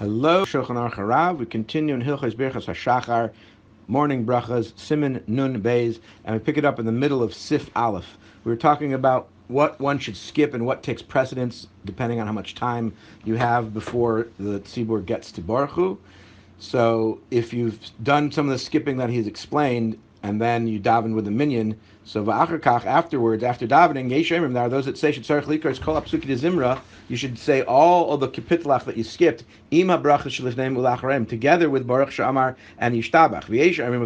Hello, Shulchan HaRav. We continue in Hilchos Brochos HaShachar, morning brachas, Siman Nun Beis, and we pick it up in the middle of Sif Aleph. We were talking about what one should skip and what takes precedence depending on how much time you have before the tzibur gets to Baruch Hu. So if you've done some of the skipping that he's explained, and then you daven with a minyan, so va'achar afterwards, after davening, there are those that say shetzarich likros kol hapsuki de zimra. You should say all of the kapitlach that you skipped, ima brachas shelifneim ulacharem, together with baruch she'amar and yishtabach.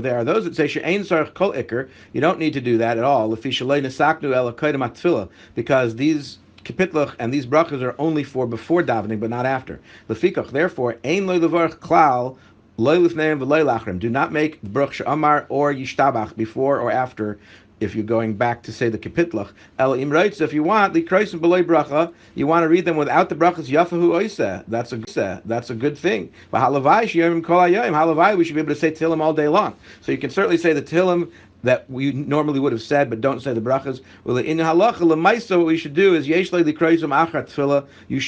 There are those that say she'ein sarich kol ikar. You don't need to do that at all. Lefi shalei nesaknu ela koydem atfilah, because these kapitlach and these brachas are only for before davening, but not after. Lefikach, therefore, ein loy levarach klal. Do not make Baruch She'amar or Yishtabach before or after if you're going back to say the Kapitlach. El Imraitz, if you want, Likroisim B'loi Bracha, you want to read them without the brachas Yafahu Oiseh. That's a good thing. But Halavai Sheyomim Kol Hayom, Halavai, we should be able to say Tehillim all day long. So you can certainly say the Tehillim that we normally would have said, but don't say the brachas. Well, in halacha lemaisa, what we should do is yesh likroisum achar tefillah. You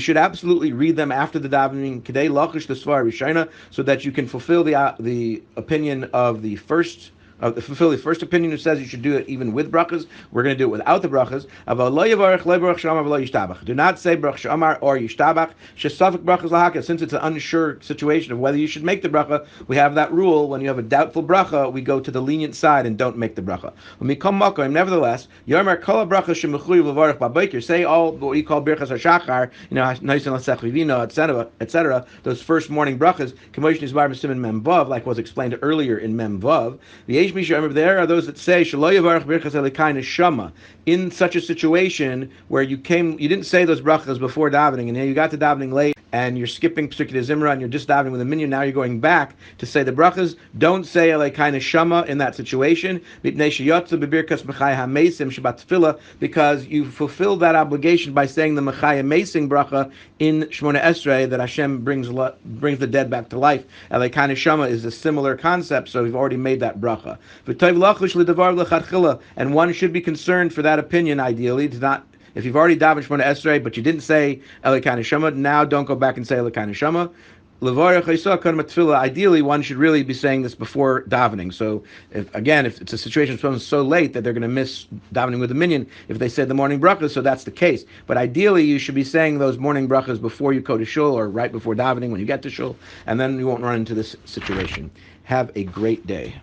should absolutely read them after the davening kedei lachish the svar rishona, so that you can fulfill the opinion of the first. Fulfill the first opinion who says you should do it even with brachas. We're going to do it without the brachas. Do not say Baruch She'amar or Yishtabach. Shesafik brachas lahaka. Since it's an unsure situation of whether you should make the bracha, we have that rule. When you have a doubtful bracha, we go to the lenient side and don't make the bracha. Nevertheless, Yomer kol bracha shemechuyev levarach b'boker. Say all what we call birchas hashachar. Nice and lasech vivino, etc. Those first morning brachas. K'mosh nizbar b'siman mem vav, like was explained earlier in mem vav. There are those that say in such a situation where you didn't say those brachas before davening, and you got to davening late, and you're skipping Pesukei de Zimra, and you're just davening with a minyan. Now you're going back to say the brachas. Don't say Elokeinu Shama in that situation, because you fulfilled that obligation by saying the Mechaya Mesing bracha in Shmona Esrei, that Hashem brings the dead back to life. Elokeinu Shama is a similar concept, so we've already made that bracha. And one should be concerned for that opinion, ideally, to not. If you've already davened Shmona Esrei, but you didn't say Elokeinu Shama, now don't go back and say Elokeinu Shama. Ideally, one should really be saying this before davening. So, if it's a situation where someone's so late that they're going to miss davening with the minyan, if they said the morning brachas, so that's the case. But ideally, you should be saying those morning brachas before you go to shul or right before davening when you get to shul, and then you won't run into this situation. Have a great day.